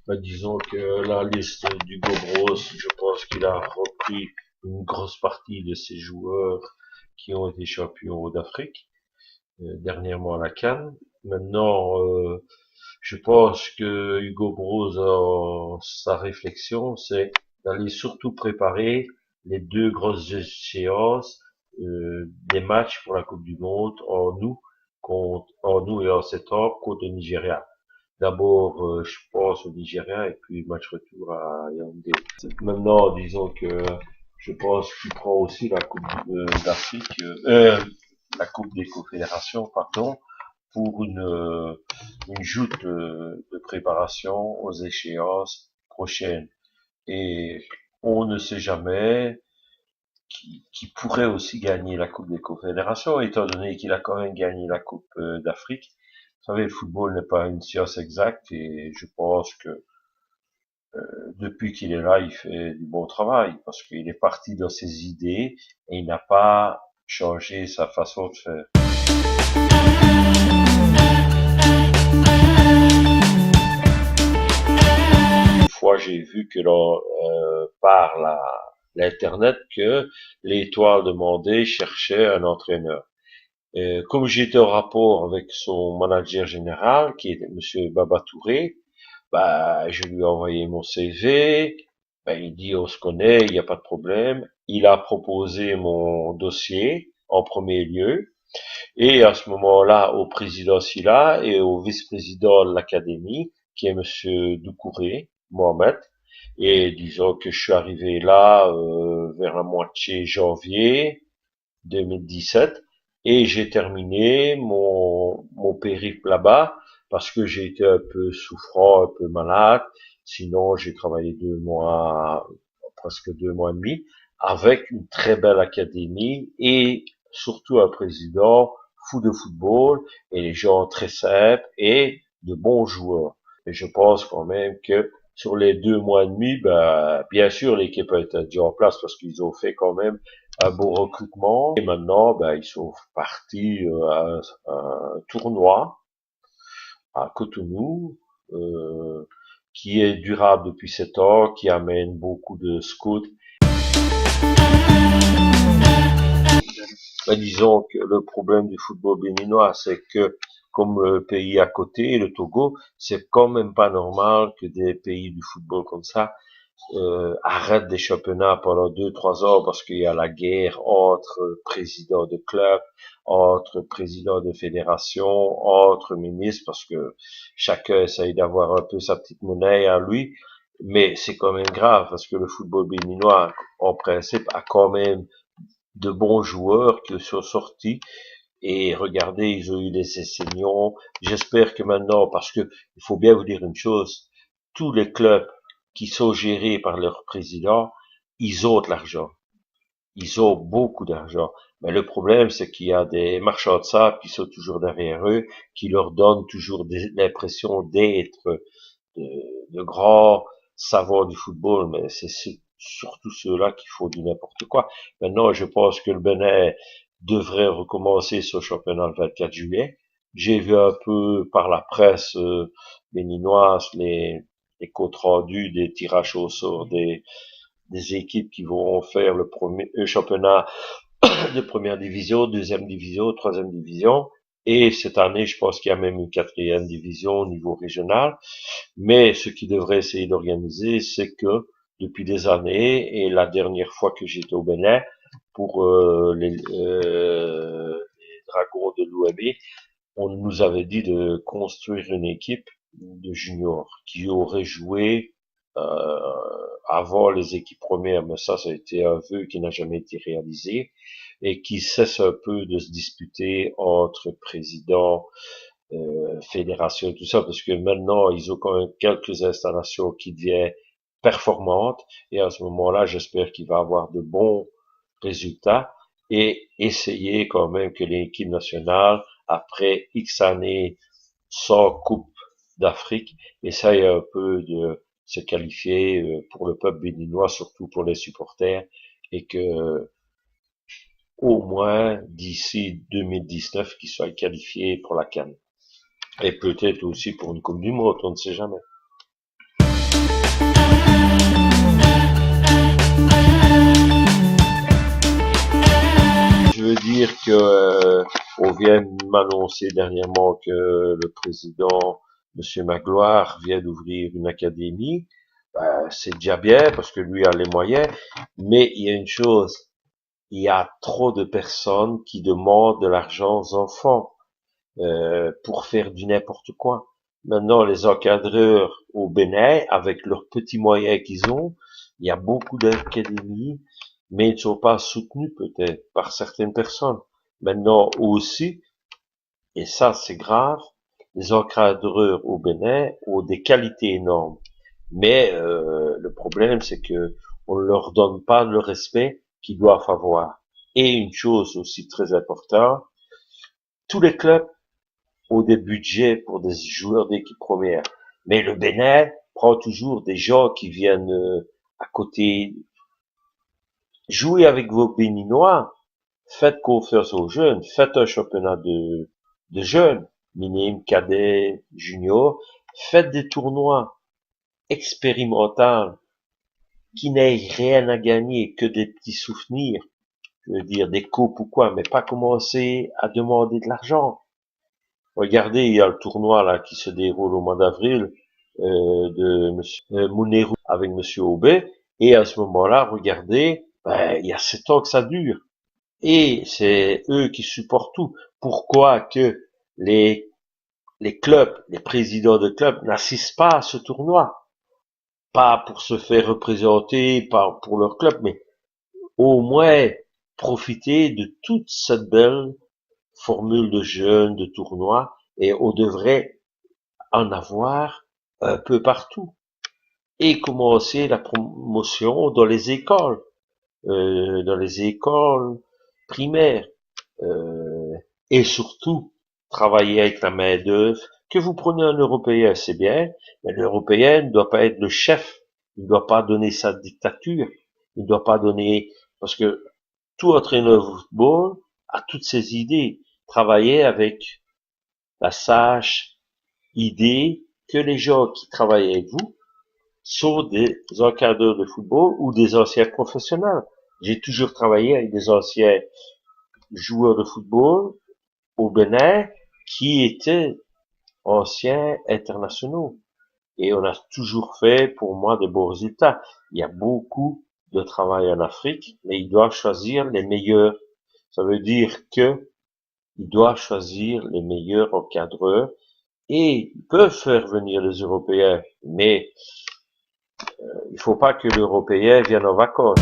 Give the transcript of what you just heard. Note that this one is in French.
Disons que la liste d'Hugo Bros, je pense qu'il a repris une grosse partie de ses joueurs qui ont été champions d'Afrique, dernièrement à la CAN. Maintenant, je pense que Hugo Bros, sa réflexion, c'est d'aller surtout préparer les deux grosses échéances des matchs pour la Coupe du Monde en août et en septembre contre le Nigeria. D'abord, je pense au Nigeria et puis match retour à Yaoundé. Maintenant, disons que je pense qu'il prend aussi la Coupe d'Afrique, la Coupe des Confédérations, pardon, pour une joute de préparation aux échéances prochaines. Et on ne sait jamais qui pourrait aussi gagner la Coupe des Confédérations, étant donné qu'il a quand même gagné la Coupe d'Afrique. Vous savez, le football n'est pas une science exacte et je pense que depuis qu'il est là, il fait du bon travail parce qu'il est parti dans ses idées et il n'a pas changé sa façon de faire. Une fois, j'ai vu que par l'internet que l'Étoile demandait cherchait un entraîneur. Comme j'étais en rapport avec son manager général, qui est Monsieur Baba Touré, bah, je lui ai envoyé mon CV. Bah, il dit on se connaît, il n'y a pas de problème. Il a proposé mon dossier en premier lieu. Et à ce moment-là, au président Silla et au vice-président de l'académie, qui est Monsieur Doucouré, Mohamed. Et disons que je suis arrivé là vers la moitié janvier 2017 et j'ai terminé mon périple là-bas parce que j'ai été un peu souffrant, un peu malade. Sinon, j'ai travaillé 2 mois, presque 2 mois et demi, avec une très belle académie et surtout un président fou de football et les gens très simples et de bons joueurs. Et je pense quand même que sur les 2 mois et demi, ben, bien sûr, l'équipe a été déjà en place parce qu'ils ont fait quand même un beau recrutement. Et maintenant, ben, ils sont partis à un tournoi à Cotonou, qui est durable depuis 7 ans, qui amène beaucoup de scouts. Ben, disons que le problème du football béninois, c'est que comme le pays à côté, le Togo, c'est quand même pas normal que des pays du football comme ça arrêtent des championnats pendant 2, 3 ans parce qu'il y a la guerre entre présidents de clubs, entre présidents de fédérations, entre ministres, parce que chacun essaye d'avoir un peu sa petite monnaie à lui. Mais c'est quand même grave parce que le football béninois, en principe, a quand même de bons joueurs qui sont sortis. Et regardez, ils ont eu des sessions. J'espère que maintenant, parce que il faut bien vous dire une chose, tous les clubs qui sont gérés par leur président, ils ont de l'argent. Ils ont beaucoup d'argent. Mais le problème, c'est qu'il y a des marchands de sable qui sont toujours derrière eux, qui leur donnent toujours l'impression d'être de grands savants du football, mais c'est surtout ceux-là qui font du n'importe quoi. Maintenant, je pense que le Bénin devrait recommencer son championnat le 24 juillet. J'ai vu un peu par la presse béninoise les comptes rendus des tirages au sort des équipes qui vont faire le premier championnat de première division, deuxième division, troisième division. Et cette année, je pense qu'il y a même une quatrième division au niveau régional. Mais ce qu'ils devraient essayer d'organiser, c'est que depuis des années, et la dernière fois que j'étais au Bénin, pour les Dragons de l'OAB, on nous avait dit de construire une équipe de juniors qui aurait joué avant les équipes premières, mais ça a été un vœu qui n'a jamais été réalisé, et qui cesse un peu de se disputer entre présidents, fédération et tout ça, parce que maintenant, ils ont quand même quelques installations qui deviennent performantes, et à ce moment-là, j'espère qu'il va avoir de bons résultats, et essayer quand même que l'équipe nationale, après X années sans Coupe d'Afrique, essaye un peu de se qualifier pour le peuple béninois, surtout pour les supporters, et que au moins d'ici 2019 qu'ils soient qualifiés pour la CAN. Et peut-être aussi pour une Coupe du Monde, on ne sait jamais. m'a annoncé dernièrement que le président, Monsieur Magloire, vient d'ouvrir une académie. C'est déjà bien parce que lui a les moyens, mais il y a une chose, il y a trop de personnes qui demandent de l'argent aux enfants pour faire du n'importe quoi. Maintenant, les encadreurs au Bénin, avec leurs petits moyens qu'ils ont, il y a beaucoup d'académies, mais ils ne sont pas soutenus peut-être par certaines personnes. Maintenant aussi, et ça c'est grave, les encadreurs au Bénin ont des qualités énormes. Mais le problème, c'est que on ne leur donne pas le respect qu'ils doivent avoir. Et une chose aussi très importante, tous les clubs ont des budgets pour des joueurs d'équipe première. Mais le Bénin prend toujours des gens qui viennent à côté. Jouez avec vos Béninois, faites confiance aux jeunes, faites un championnat de jeunes, minime, cadet, junior, faites des tournois expérimentaux qui n'aient rien à gagner, que des petits souvenirs, je veux dire des coupes ou quoi, mais pas commencer à demander de l'argent. Regardez, il y a le tournoi là qui se déroule au mois d'avril de Monsieur Mounerou avec Monsieur Aubé, et à ce moment-là, regardez, il y a 7 ans que ça dure, et c'est eux qui supportent tout. Pourquoi que les clubs, les présidents de clubs n'assistent pas à ce tournoi? Pas pour se faire représenter, pas pour leur club, mais au moins profiter de toute cette belle formule de jeunes, de tournois, et on devrait en avoir un peu partout. Et commencer la promotion dans les écoles primaires, et surtout travailler avec la main d'œuvre. Que vous prenez un Européen, c'est bien, mais l'Européen ne doit pas être le chef, il ne doit pas donner sa dictature, il ne doit pas donner, parce que tout entraîneur de football a toutes ses idées, travailler avec la sage idée que les gens qui travaillent avec vous sont des encadreurs de football ou des anciens professionnels. J'ai toujours travaillé avec des anciens joueurs de football au Bénin qui étaient anciens internationaux. Et on a toujours fait, pour moi, de beaux résultats. Il y a beaucoup de travail en Afrique, mais ils doivent choisir les meilleurs. Ça veut dire que ils doivent choisir les meilleurs encadreurs et ils peuvent faire venir les Européens, mais il faut pas que l'Européen vienne en vacances.